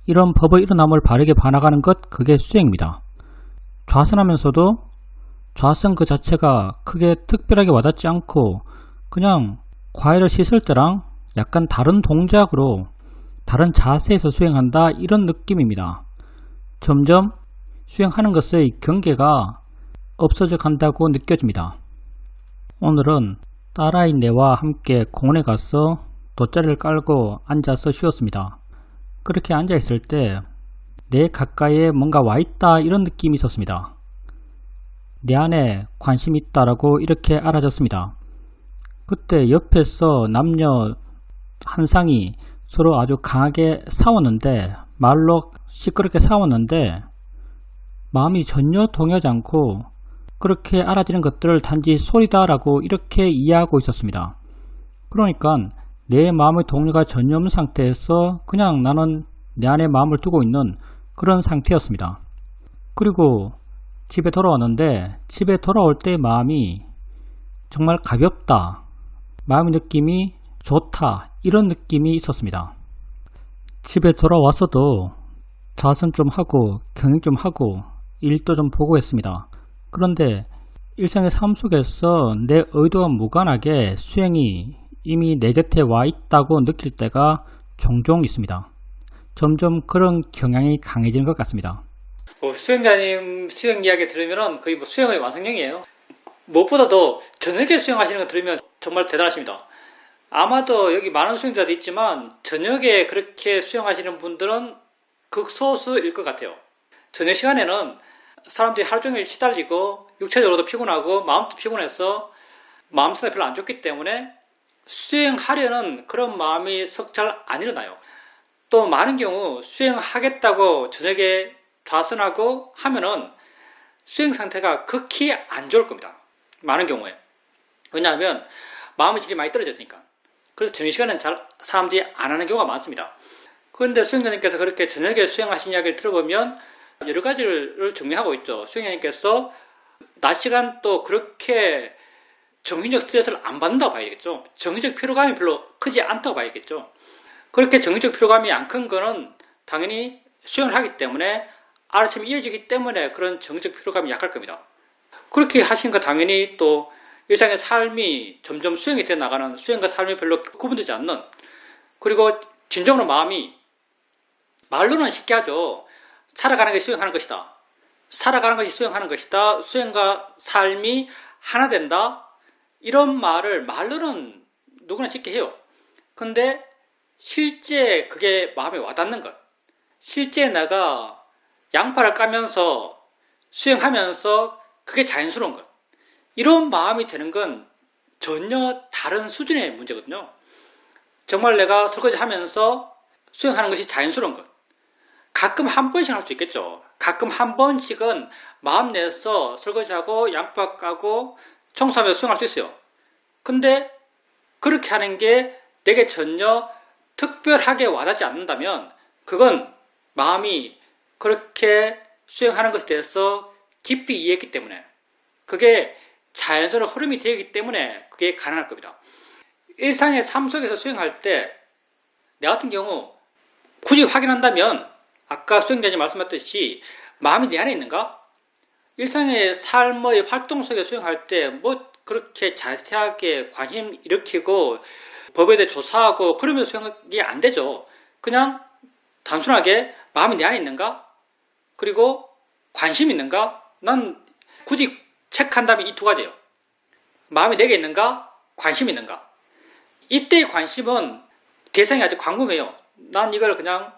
이런 법의 일어남을 바르게 봐나가는 것, 그게 수행입니다. 좌선하면서도 좌선 그 자체가 크게 특별하게 와닿지 않고 그냥 과일을 씻을 때랑 약간 다른 동작으로 다른 자세에서 수행한다, 이런 느낌입니다. 점점 수행하는 것의 경계가 없어져 간다고 느껴집니다. 오늘은 딸아이네와 함께 공원에 가서 돗자리를 깔고 앉아서 쉬었습니다. 그렇게 앉아있을 때 내 가까이에 뭔가 와있다, 이런 느낌이 있었습니다. 내 안에 관심이 있다라고 이렇게 알아졌습니다. 그때 옆에서 남녀 한 쌍이 서로 아주 강하게 싸웠는데, 말로 시끄럽게 싸웠는데 마음이 전혀 동요하지 않고 그렇게 알아지는 것들을 단지 소리다라고 이렇게 이해하고 있었습니다. 그러니까 내 마음의 동요가 전혀 없는 상태에서 그냥 나는 내 안에 마음을 두고 있는 그런 상태였습니다. 그리고 집에 돌아왔는데 집에 돌아올 때 마음이 정말 가볍다, 마음의 느낌이 좋다, 이런 느낌이 있었습니다. 집에 돌아와서도 자선 좀 하고 경영 좀 하고 일도 좀 보고 했습니다. 그런데 일상의 삶 속에서 내 의도와 무관하게 수행이 이미 내 곁에 와 있다고 느낄 때가 종종 있습니다. 점점 그런 경향이 강해지는 것 같습니다. 수행자님 수행 이야기 들으면 거의 수행의 완성형이에요. 무엇보다도 저녁에 수행하시는 거 들으면 정말 대단하십니다. 아마도 여기 많은 수행자도 있지만 저녁에 그렇게 수행하시는 분들은 극소수일 것 같아요. 저녁 시간에는 사람들이 하루 종일 시달리고 육체적으로도 피곤하고 마음도 피곤해서 마음 상태 별로 안 좋기 때문에 수행하려는 그런 마음이 석 잘 안 일어나요. 또 많은 경우 수행하겠다고 저녁에 좌선하고 하면은 수행 상태가 극히 안 좋을 겁니다. 많은 경우에. 왜냐하면 마음의 질이 많이 떨어졌으니까. 그래서 저녁 시간은 잘 사람들이 안 하는 경우가 많습니다. 그런데 수행자님께서 그렇게 저녁에 수행하신 이야기를 들어보면 여러 가지를 정리하고 있죠. 수행자님께서 낮 시간 또 그렇게 정신적 스트레스를 안 받는다고 봐야겠죠. 정신적 피로감이 별로 크지 않다고 봐야겠죠. 그렇게 정신적 피로감이 안 큰 거는 당연히 수행을 하기 때문에 아침에 이어지기 때문에 그런 정신적 피로감이 약할 겁니다. 그렇게 하시니까 당연히 또 일상의 삶이 점점 수행이 되어 나가는, 수행과 삶이 별로 구분되지 않는, 그리고 진정으로 마음이, 말로는 쉽게 하죠. 살아가는 것이 수행하는 것이다. 살아가는 것이 수행하는 것이다. 수행과 삶이 하나 된다. 이런 말을 말로는 누구나 쉽게 해요. 근데 실제 그게 마음에 와닿는 것, 실제 내가 양파를 까면서 수행하면서 그게 자연스러운 것, 이런 마음이 되는 건 전혀 다른 수준의 문제거든요. 정말 내가 설거지 하면서 수행하는 것이 자연스러운 것, 가끔 한 번씩 할 수 있겠죠. 가끔 한 번씩은 마음 내서 설거지하고 양파 까고 청소하면서 수행할 수 있어요. 근데 그렇게 하는 게 내게 전혀 특별하게 와닿지 않는다면 그건 마음이 그렇게 수행하는 것에 대해서 깊이 이해했기 때문에, 그게 자연스러운 흐름이 되기 때문에 그게 가능할 겁니다. 일상의 삶 속에서 수행할 때 내 같은 경우 굳이 확인한다면 아까 수행자님 말씀하셨듯이 마음이 내 안에 있는가? 일상의 삶의 활동 속에 수행할 때 뭐 그렇게 자세하게 관심 일으키고 법에 대해 조사하고 그러면서 수행이 안 되죠. 그냥 단순하게 마음이 내 안에 있는가? 그리고 관심이 있는가? 난 굳이 체크한다면 이 두 가지예요. 마음이 내게 있는가? 관심이 있는가? 이때의 관심은 대상이 아주 광범해요. 난 이걸 그냥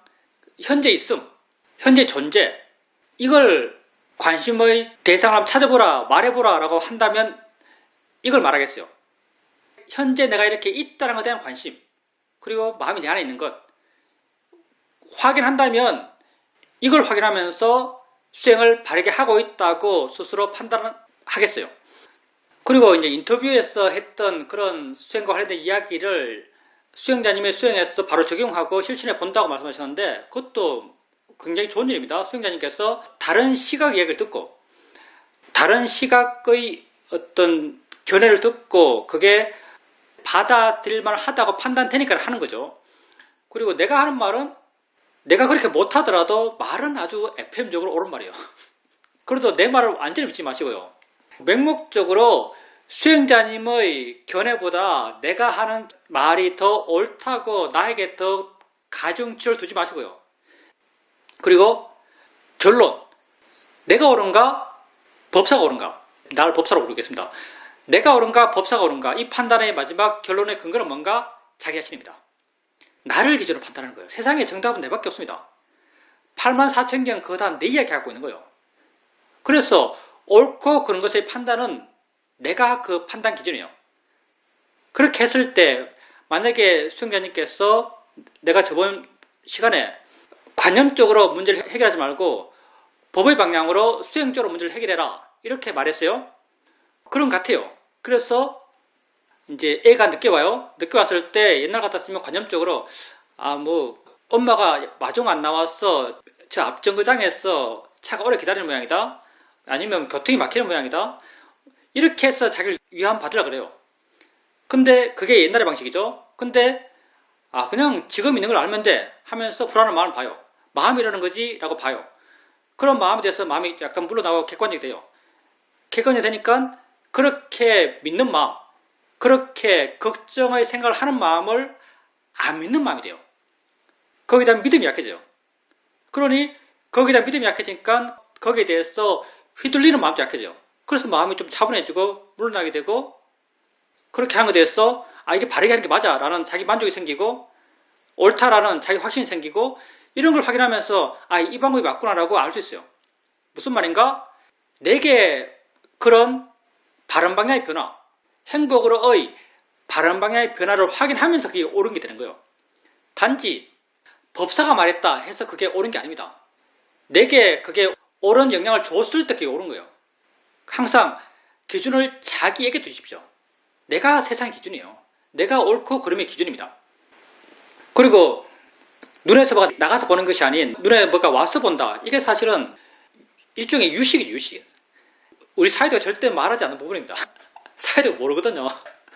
현재 있음, 현재 존재, 이걸 관심의 대상을 한번 찾아보라, 말해보라 라고 한다면 이걸 말하겠어요. 현재 내가 이렇게 있다는 것에 대한 관심, 그리고 마음이 내 안에 있는 것, 확인한다면 이걸 확인하면서 수행을 바르게 하고 있다고 스스로 판단하겠어요. 그리고 이제 인터뷰에서 했던 그런 수행과 관련된 이야기를 수행자님의 수행에서 바로 적용하고 실천해 본다고 말씀하셨는데 그것도 굉장히 좋은 일입니다. 수행자님께서 다른 시각 이야기를 듣고 다른 시각의 어떤 견해를 듣고 그게 받아들일만 하다고 판단되니까 하는 거죠. 그리고 내가 하는 말은 내가 그렇게 못하더라도 말은 아주 FM적으로 옳은 말이에요. 그래도 내 말을 완전히 믿지 마시고요. 맹목적으로 수행자님의 견해보다 내가 하는 말이 더 옳다고 나에게 더 가중치를 두지 마시고요. 그리고 결론, 내가 옳은가? 법사가 옳은가? 나를 법사로 부르겠습니다. 내가 옳은가? 법사가 옳은가? 이 판단의 마지막 결론의 근거는 뭔가? 자기 자신입니다. 나를 기준으로 판단하는 거예요. 세상에 정답은 내밖에 없습니다. 84,000경 그거 다 내 이야기 하고 있는 거예요. 그래서 옳고 그런 것의 판단은 내가 그 판단 기준이에요. 그렇게 했을 때 만약에 수행자님께서 내가 저번 시간에 관념적으로 문제를 해결하지 말고 법의 방향으로 수행적으로 문제를 해결해라 이렇게 말했어요. 그런 것 같아요. 그래서 이제 애가 늦게 와요. 늦게 왔을 때 옛날 같았으면 관념적으로 엄마가 마중 안 나왔어. 저 앞정거장에서 차가 오래 기다리는 모양이다. 아니면 교통이 막히는 모양이다. 이렇게 해서 자기를 위안 받으려고 그래요. 근데 그게 옛날의 방식이죠. 근데 그냥 지금 있는 걸 알면 돼 하면서 불안한 마음을 봐요. 마음이 이러는 거지 라고 봐요. 그런 마음에 대해서 마음이 약간 물러나고 객관적이 돼요. 객관적이 되니까 그렇게 믿는 마음, 그렇게 걱정의 생각을 하는 마음을 안 믿는 마음이 돼요. 거기다 믿음이 약해져요. 그러니 거기다 믿음이 약해지니까 거기에 대해서 휘둘리는 마음도 약해져요. 그래서 마음이 좀 차분해지고 물러나게 되고 그렇게 하는 것에 대해서 이게 바르게 하는 게 맞아 라는 자기 만족이 생기고 옳다라는 자기 확신이 생기고 이런 걸 확인하면서 이 방법이 맞구나 라고 알 수 있어요. 무슨 말인가? 내게 그런 바른 방향의 변화, 행복으로의 바른 방향의 변화를 확인하면서 그게 옳은 게 되는 거예요. 단지 법사가 말했다 해서 그게 옳은 게 아닙니다. 내게 그게 옳은 영향을 줬을 때 그게 옳은 거예요. 항상 기준을 자기에게 두십시오. 내가 세상 기준이에요. 내가 옳고 그름의 기준입니다. 그리고 눈에서 뭐가 나가서 보는 것이 아닌 눈에 뭐가 와서 본다. 이게 사실은 일종의 유식이죠, 유식. 우리 사회도가 절대 말하지 않는 부분입니다. 사회도가 모르거든요.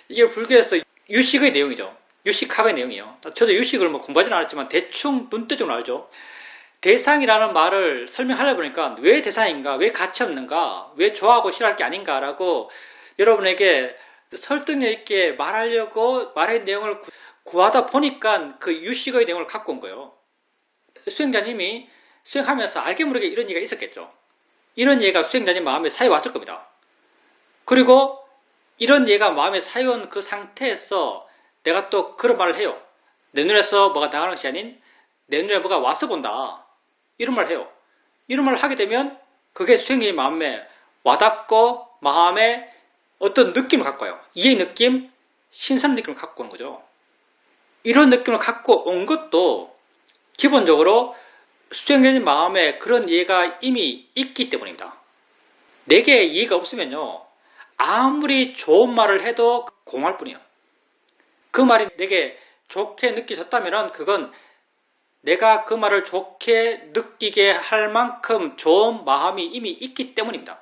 이게 불교에서 유식의 내용이죠. 유식학의 내용이에요. 저도 유식을 뭐 공부하지는 않았지만 대충 눈대중으로 알죠. 대상이라는 말을 설명하려고 보니까 왜 대상인가, 왜 가치 없는가, 왜 좋아하고 싫어할 게 아닌가라고 여러분에게 설득력 있게 말하려고 말의 내용을 구하다 보니까 그 유식의 내용을 갖고 온 거예요. 수행자님이 수행하면서 알게 모르게 이런 얘기가 있었겠죠. 이런 얘기가 수행자님 마음에 쌓여왔을 겁니다. 그리고 이런 얘기가 마음에 쌓여온 그 상태에서 내가 또 그런 말을 해요. 내 눈에서 뭐가 나가는 것이 아닌 내 눈에 뭐가 와서 본다. 이런 말을 해요. 이런 말을 하게 되면 그게 수행자님 마음에 와닿고 마음에 어떤 느낌을 갖고 와요. 이해의 느낌, 신선한 느낌을 갖고 오는 거죠. 이런 느낌을 갖고 온 것도 기본적으로 수행자님 마음에 그런 이해가 이미 있기 때문입니다. 내게 이해가 없으면요. 아무리 좋은 말을 해도 공할 뿐이에요. 그 말이 내게 좋게 느껴졌다면 그건 내가 그 말을 좋게 느끼게 할 만큼 좋은 마음이 이미 있기 때문입니다.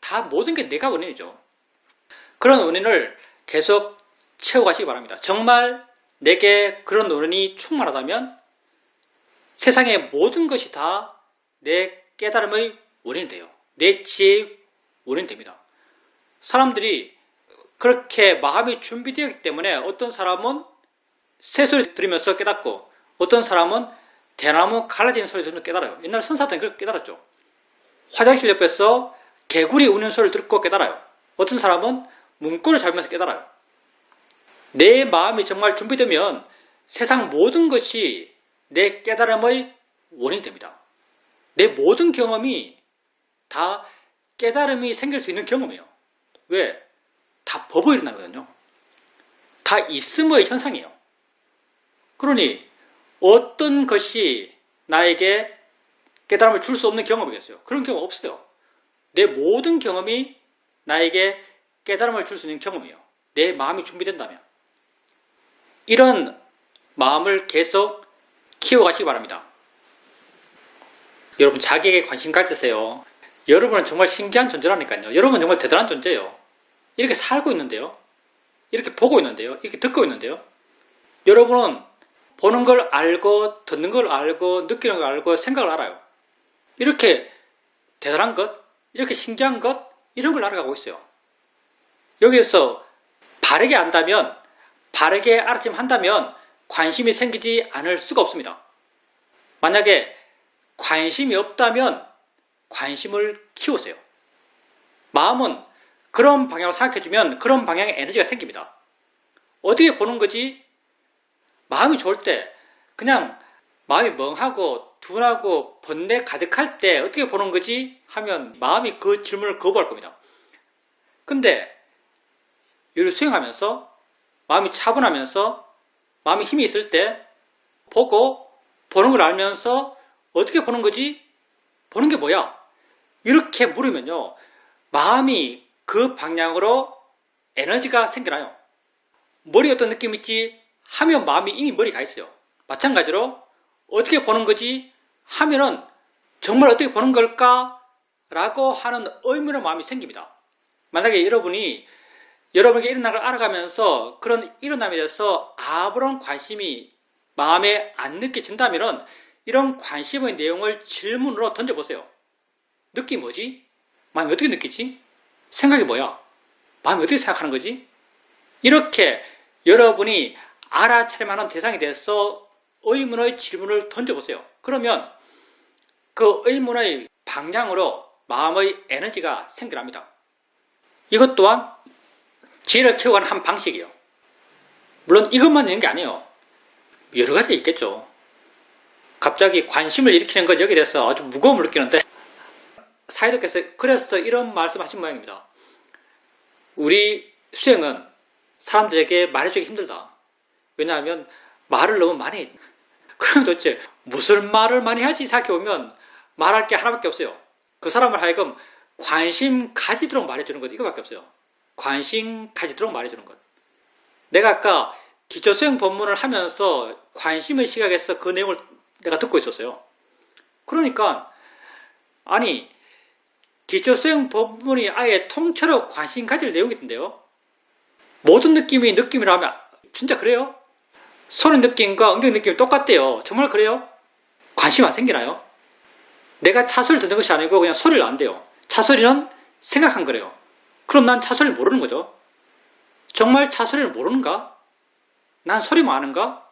다 모든 게 내가 원인이죠. 그런 원인을 계속 채워가시기 바랍니다. 정말 내게 그런 원인이 충만하다면 세상의 모든 것이 다 내 깨달음의 원인이 돼요. 내 지혜의 원인이 됩니다. 사람들이 그렇게 마음이 준비되어 있기 때문에 어떤 사람은 새소리 들으면서 깨닫고 어떤 사람은 대나무 갈라지는 소리 들으면서 깨달아요. 옛날 선사들은 그렇게 깨달았죠. 화장실 옆에서 개구리 우는 소리를 듣고 깨달아요. 어떤 사람은 문고를 잡으면서 깨달아요. 내 마음이 정말 준비되면 세상 모든 것이 내 깨달음의 원인이 됩니다. 내 모든 경험이 다 깨달음이 생길 수 있는 경험이에요. 왜? 다 법을 일어나거든요. 다 있음의 현상이에요. 그러니 어떤 것이 나에게 깨달음을 줄 수 없는 경험이겠어요? 그런 경험 없어요. 내 모든 경험이 나에게 깨달음을 줄 수 있는 경험이에요. 내 마음이 준비된다면. 이런 마음을 계속 키워가시기 바랍니다. 여러분 자기에게 관심 가지세요. 여러분은 정말 신기한 존재라니까요. 여러분은 정말 대단한 존재예요. 이렇게 살고 있는데요. 이렇게 보고 있는데요. 이렇게 듣고 있는데요. 여러분은 보는 걸 알고 듣는 걸 알고 느끼는 걸 알고 생각을 알아요. 이렇게 대단한 것, 이렇게 신기한 것 이런 걸 알아가고 있어요. 여기에서 바르게 안다면 바르게 알아차림 한다면 관심이 생기지 않을 수가 없습니다. 만약에 관심이 없다면 관심을 키우세요. 마음은 그런 방향으로 생각해주면 그런 방향의 에너지가 생깁니다. 어떻게 보는 거지? 마음이 좋을 때 그냥 마음이 멍하고 둔하고 번뇌 가득할 때 어떻게 보는 거지? 하면 마음이 그 질문을 거부할 겁니다. 근데 이를 수행하면서 마음이 차분하면서 마음이 힘이 있을 때 보고 보는 걸 알면서 어떻게 보는 거지? 보는 게 뭐야? 이렇게 물으면요. 마음이 그 방향으로 에너지가 생겨나요. 머리에 어떤 느낌이 있지? 하면 마음이 이미 머리에 가 있어요. 마찬가지로 어떻게 보는 거지? 하면은 정말 어떻게 보는 걸까? 라고 하는 의문의 마음이 생깁니다. 만약에 여러분이 여러분에게 일어난 걸 알아가면서 그런 일어남에 대해서 아무런 관심이 마음에 안 느껴진다면 이런 관심의 내용을 질문으로 던져보세요. 느낌이 뭐지? 마음이 어떻게 느끼지? 생각이 뭐야? 마음이 어떻게 생각하는 거지? 이렇게 여러분이 알아차림하는 대상에 대해서 의문의 질문을 던져보세요. 그러면 그 의문의 방향으로 마음의 에너지가 생겨납니다. 이것 또한 지혜를 키워가는 한 방식이에요. 물론 이것만 있는 게 아니에요. 여러 가지가 있겠죠. 갑자기 관심을 일으키는 것 여기에 대해서 아주 무거움을 느끼는데 사이도께서 그래서 이런 말씀하신 모양입니다. 우리 수행은 사람들에게 말해주기 힘들다. 왜냐하면 말을 너무 많이 해. 그럼 도대체 무슨 말을 많이 하지 생각해보면 말할 게 하나밖에 없어요. 그 사람을 하여금 관심 가지도록 말해주는 것, 이거밖에 없어요. 관심 가지도록 말해주는 것. 내가 아까 기초수행 법문을 하면서 관심의 시각에서 그 내용을 내가 듣고 있었어요. 그러니까 아니 기초수행 법문이 아예 통째로 관심 가질 내용인데요. 모든 느낌이 느낌이라면 진짜 그래요? 손의 느낌과 엉덩이 느낌이 똑같대요. 정말 그래요? 관심 안 생기나요? 내가 차소리를 듣는 것이 아니고 그냥 소리를 안대요. 차소리는 생각한 거래요. 그럼 난 차소리를 모르는 거죠. 정말 차소리를 모르는가? 난 소리만 아는가?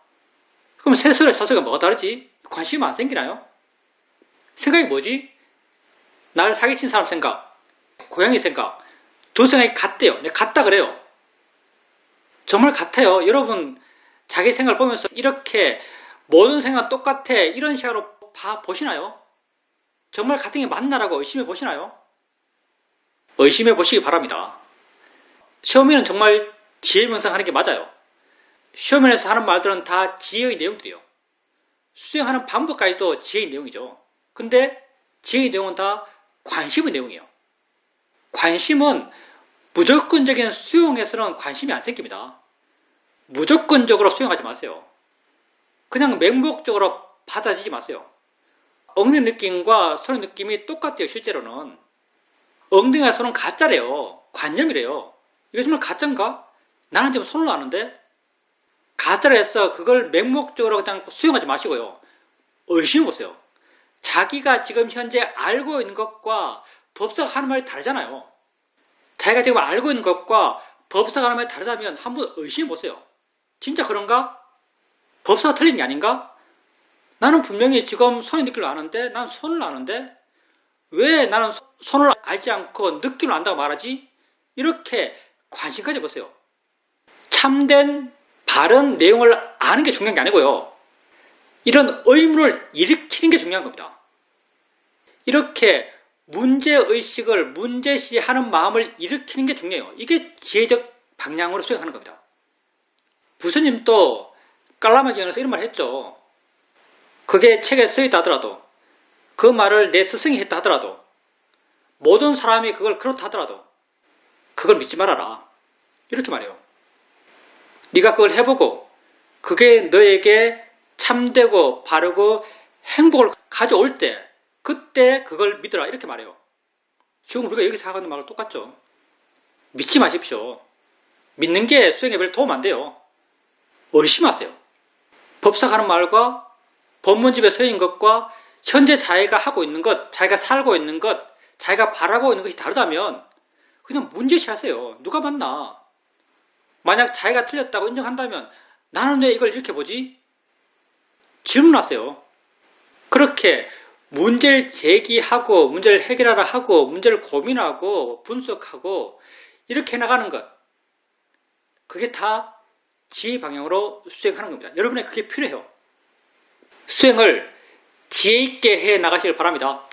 그럼 새소리와 차소리가 뭐가 다르지? 관심 안 생기나요? 생각이 뭐지? 나를 사기친 사람 생각, 고양이 생각, 두 생각이 같대요. 같다 그래요. 정말 같아요. 여러분 자기 생각을 보면서 이렇게 모든 생각 똑같아 이런 시각으로 보시나요? 정말 같은 게 맞나라고 의심해 보시나요? 의심해 보시기 바랍니다. 시험에는 정말 지혜 명상하는 게 맞아요. 시험에서 하는 말들은 다 지혜의 내용들이에요. 수행하는 방법까지도 지혜의 내용이죠. 근데 지혜의 내용은 다 관심의 내용이에요. 관심은 무조건적인 수용에서는 관심이 안 생깁니다. 무조건적으로 수용하지 마세요. 그냥 맹목적으로 받아들이지 마세요. 엉덩이 느낌과 손의 느낌이 똑같아요. 실제로는. 엉덩이와 손은 가짜래요. 관념이래요. 이게 정말 가짜인가? 나는 지금 손을 놨는데 가짜라 해서 그걸 맹목적으로 그냥 수용하지 마시고요. 의심해보세요. 자기가 지금 현재 알고 있는 것과 법사가 하는 말이 다르잖아요. 자기가 지금 알고 있는 것과 법사가 하는 말이 다르다면 한번 의심해보세요. 진짜 그런가? 법사가 틀린 게 아닌가? 나는 분명히 지금 손의 느낌을 아는데 난 손을 아는데 왜 나는 손을 알지 않고 느낌을 안다고 말하지? 이렇게 관심 가져보세요. 참된 바른 내용을 아는 게 중요한 게 아니고요. 이런 의문을 일으키는 게 중요한 겁니다. 이렇게 문제의식을 문제시하는 마음을 일으키는 게 중요해요. 이게 지혜적 방향으로 수행하는 겁니다. 부처님도 깔라마경에서 이런 말 했죠. 그게 책에 써있다 하더라도 그 말을 내 스승이 했다 하더라도 모든 사람이 그걸 그렇다 하더라도 그걸 믿지 말아라. 이렇게 말해요. 네가 그걸 해보고 그게 너에게 참되고 바르고 행복을 가져올 때 그때 그걸 믿으라 이렇게 말해요. 지금 우리가 여기서 하는 말과 똑같죠. 믿지 마십시오. 믿는 게 수행에 별 도움 안 돼요. 의심하세요. 법사가 하는 말과 법문집에 서 있는 것과 현재 자기가 하고 있는 것, 자기가 살고 있는 것, 자기가 바라고 있는 것이 다르다면 그냥 문제시하세요. 누가 맞나? 만약 자기가 틀렸다고 인정한다면 나는 왜 이걸 이렇게 보지? 질문하세요. 그렇게 문제를 제기하고 문제를 해결하라 하고 문제를 고민하고 분석하고 이렇게 나가는 것 그게 다 지혜 방향으로 수행하는 겁니다. 여러분의 그게 필요해요. 수행을 지혜 있게 해 나가시길 바랍니다.